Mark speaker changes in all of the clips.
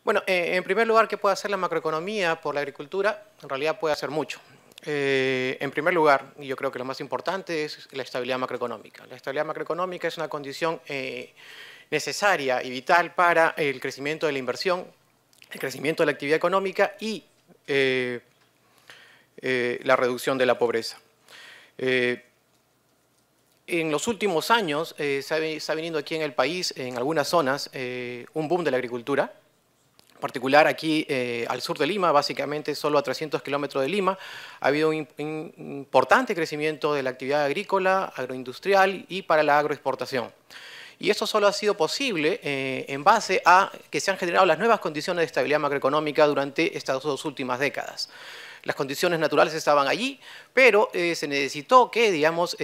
Speaker 1: Bueno, en primer lugar, ¿qué puede hacer la macroeconomía por la agricultura? En realidad puede hacer mucho. En primer lugar, y yo creo que lo más importante es la estabilidad macroeconómica. La estabilidad macroeconómica es una condición necesaria y vital para el crecimiento de la inversión, el crecimiento de la actividad económica y la reducción de la pobreza. En los últimos años está viniendo aquí en el país, en algunas zonas, un boom de la agricultura. En particular aquí al sur de Lima, básicamente solo a 300 kilómetros de Lima, ha habido un importante crecimiento de la actividad agrícola, agroindustrial y para la agroexportación. Y esto solo ha sido posible en base a que se han generado las nuevas condiciones de estabilidad macroeconómica durante estas dos últimas décadas. Las condiciones naturales estaban allí, pero se necesitó que, digamos,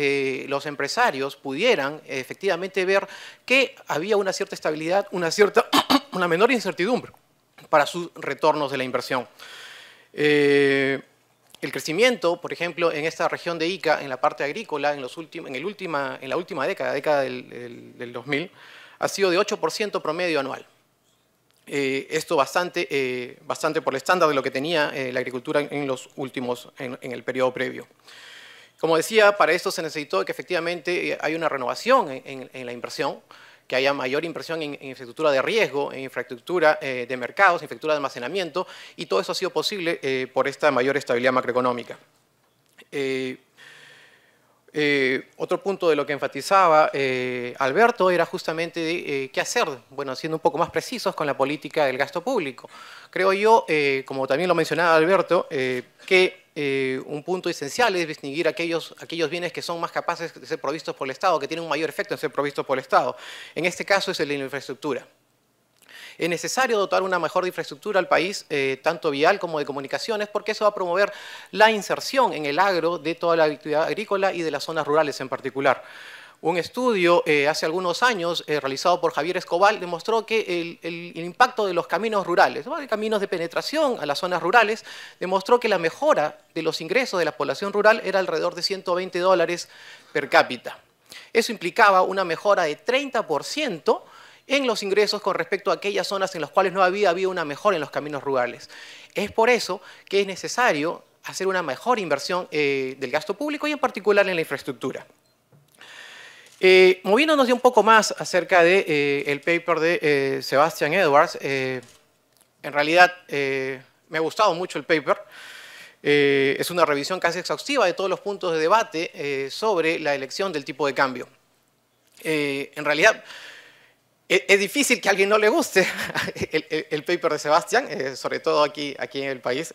Speaker 1: los empresarios pudieran efectivamente ver que había una cierta estabilidad, una menor incertidumbre para sus retornos de la inversión. El crecimiento, por ejemplo, en esta región de Ica, en la parte agrícola, en la última década del 2000, ha sido de 8% promedio anual. Esto bastante por el estándar de lo que tenía la agricultura en el periodo previo. Como decía, para esto se necesitó que efectivamente haya una renovación en la inversión, que haya mayor inversión en infraestructura de riesgo, en infraestructura de mercados, infraestructura de almacenamiento, y todo eso ha sido posible por esta mayor estabilidad macroeconómica. Otro punto de lo que enfatizaba Alberto era justamente qué hacer, bueno, siendo un poco más precisos con la política del gasto público. Creo yo, como también lo mencionaba Alberto, que un punto esencial es distinguir aquellos bienes que son más capaces de ser provistos por el Estado, que tienen un mayor efecto en ser provistos por el Estado. En este caso es el de la infraestructura. Es necesario dotar una mejor infraestructura al país, tanto vial como de comunicaciones, porque eso va a promover la inserción en el agro de toda la actividad agrícola y de las zonas rurales en particular. Un estudio hace algunos años realizado por Javier Escobar demostró que el impacto de los caminos rurales, ¿no?, de caminos de penetración a las zonas rurales, demostró que la mejora de los ingresos de la población rural era alrededor de $120 per cápita. Eso implicaba una mejora de 30% en los ingresos con respecto a aquellas zonas en las cuales no había una mejora en los caminos rurales. Es por eso que es necesario hacer una mejor inversión del gasto público y en particular en la infraestructura. Moviéndonos ya un poco más acerca del paper de Sebastian Edwards, en realidad me ha gustado mucho el paper. Es una revisión casi exhaustiva de todos los puntos de debate sobre la elección del tipo de cambio. En realidad, es difícil que a alguien no le guste el paper de Sebastian, sobre todo aquí en el país.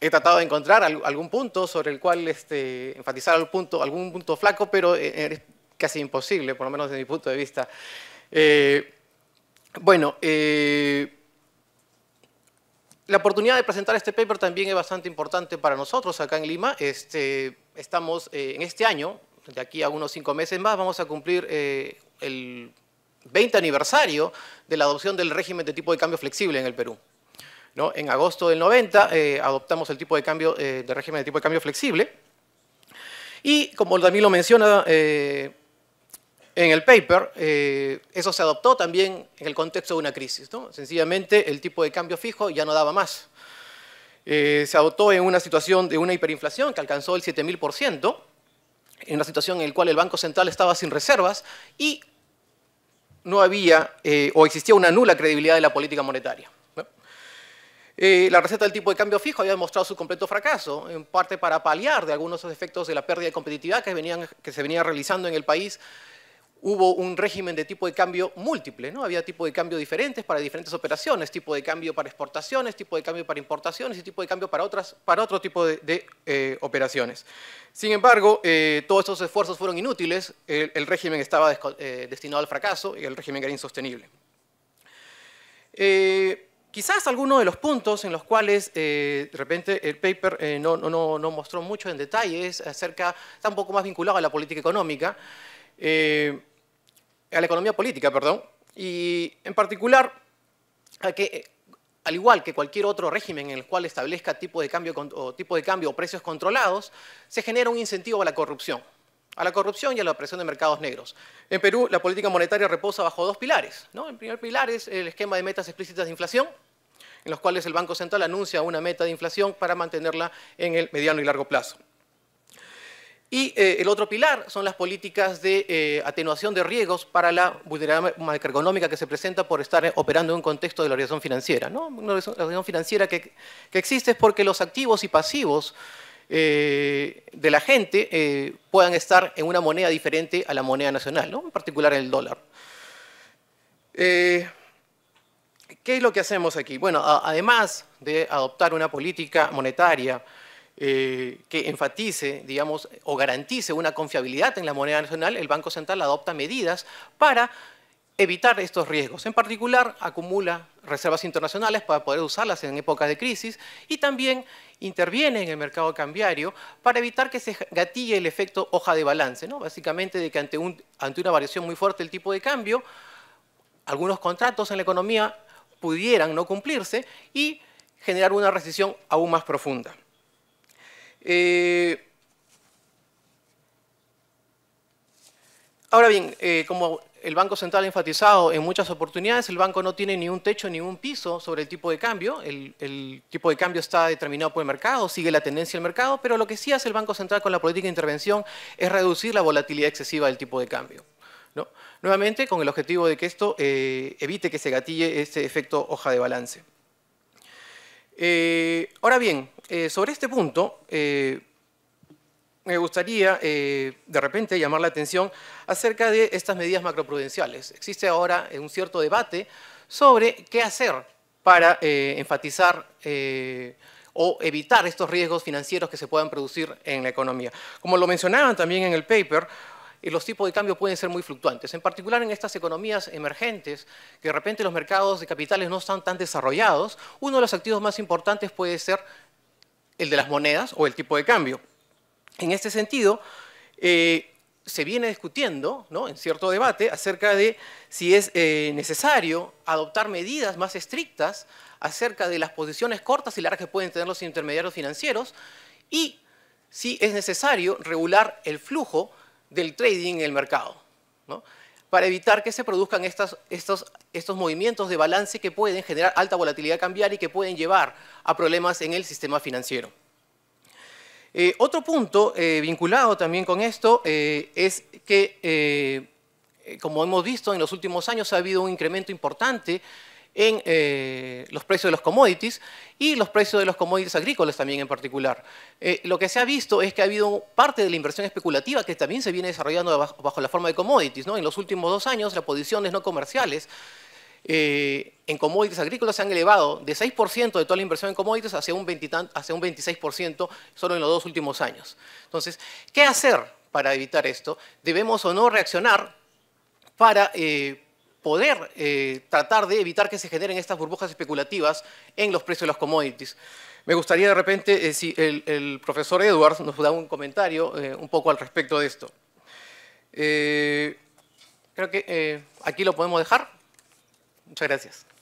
Speaker 1: He tratado de encontrar algún punto sobre el cual enfatizar algún punto flaco, pero es casi imposible, por lo menos desde mi punto de vista. La oportunidad de presentar este paper también es bastante importante para nosotros acá en Lima. Estamos en este año, de aquí a unos 5 meses más, vamos a cumplir el 20 aniversario de la adopción del régimen de tipo de cambio flexible en el Perú, ¿no? En agosto del 90 adoptamos el tipo de cambio, régimen de tipo de cambio flexible. Y como también lo menciona en el paper, eso se adoptó también en el contexto de una crisis, ¿no? Sencillamente el tipo de cambio fijo ya no daba más. Se adoptó en una situación de una hiperinflación que alcanzó el 7000%, en una situación en la cual el Banco Central estaba sin reservas y no había o existía una nula credibilidad de la política monetaria, ¿no? La receta del tipo de cambio fijo había demostrado su completo fracaso, en parte para paliar de algunos de los efectos de la pérdida de competitividad que se venía realizando en el país. Hubo un régimen de tipo de cambio múltiple, ¿no? Había tipo de cambio diferentes para diferentes operaciones, tipo de cambio para exportaciones, tipo de cambio para importaciones y tipo de cambio para otro tipo de operaciones. Sin embargo, todos estos esfuerzos fueron inútiles, el régimen estaba destinado al fracaso y el régimen era insostenible. Quizás algunos de los puntos en los cuales de repente el paper no mostró mucho en detalle está un poco más vinculado a la política económica, a la economía política, perdón, y en particular a que, al igual que cualquier otro régimen en el cual establezca tipo de cambio o precios controlados, se genera un incentivo a la corrupción. a la corrupción y a la presión de mercados negros. En Perú, la política monetaria reposa bajo dos pilares, ¿no? El primer pilar es el esquema de metas explícitas de inflación, en los cuales el Banco Central anuncia una meta de inflación para mantenerla en el mediano y largo plazo. Y el otro pilar son las políticas de atenuación de riesgos para la vulnerabilidad macroeconómica que se presenta por estar operando en un contexto de la orientación financiera, ¿no? La orientación financiera que existe es porque los activos y pasivos de la gente puedan estar en una moneda diferente a la moneda nacional, ¿no? En particular el dólar. ¿Qué es lo que hacemos aquí? Bueno, además de adoptar una política monetaria que enfatice, digamos, o garantice una confiabilidad en la moneda nacional, el Banco Central adopta medidas para evitar estos riesgos. En particular, acumula reservas internacionales para poder usarlas en épocas de crisis y también interviene en el mercado cambiario para evitar que se gatille el efecto hoja de balance, ¿no? Básicamente de que ante una variación muy fuerte del tipo de cambio, algunos contratos en la economía pudieran no cumplirse y generar una recesión aún más profunda. Ahora bien, como el Banco Central ha enfatizado en muchas oportunidades, el banco no tiene ni un techo ni un piso sobre el tipo de cambio. El tipo de cambio está determinado por el mercado, sigue la tendencia del mercado, pero lo que sí hace el Banco Central con la política de intervención es reducir la volatilidad excesiva del tipo de cambio, ¿no? Nuevamente, con el objetivo de que esto evite que se gatille este efecto hoja de balance. Ahora bien, sobre este punto, me gustaría de repente llamar la atención acerca de estas medidas macroprudenciales. Existe ahora un cierto debate sobre qué hacer para enfatizar o evitar estos riesgos financieros que se puedan producir en la economía. Como lo mencionaban también en el paper, los tipos de cambio pueden ser muy fluctuantes, en particular en estas economías emergentes, que de repente los mercados de capitales no están tan desarrollados. Uno de los activos más importantes puede ser el de las monedas o el tipo de cambio. En este sentido, se viene discutiendo, ¿no?, en cierto debate acerca de si es necesario adoptar medidas más estrictas acerca de las posiciones cortas y largas que pueden tener los intermediarios financieros y si es necesario regular el flujo del trading en el mercado, ¿no?, para evitar que se produzcan estos movimientos de balance que pueden generar alta volatilidad cambiaria y que pueden llevar a problemas en el sistema financiero. Otro punto vinculado también con esto es que, como hemos visto en los últimos años, ha habido un incremento importante en los precios de los commodities y los precios de los commodities agrícolas también en particular. Lo que se ha visto es que ha habido parte de la inversión especulativa que también se viene desarrollando bajo la forma de commodities, ¿no? En los últimos 2 años, las posiciones no comerciales en commodities agrícolas se han elevado de 6% de toda la inversión en commodities hacia un 26% solo en los 2 últimos años. Entonces, ¿qué hacer para evitar esto? ¿Debemos o no reaccionar para poder tratar de evitar que se generen estas burbujas especulativas en los precios de los commodities? Me gustaría de repente si el profesor Edwards nos da un comentario un poco al respecto de esto. Creo que aquí lo podemos dejar. Muchas gracias.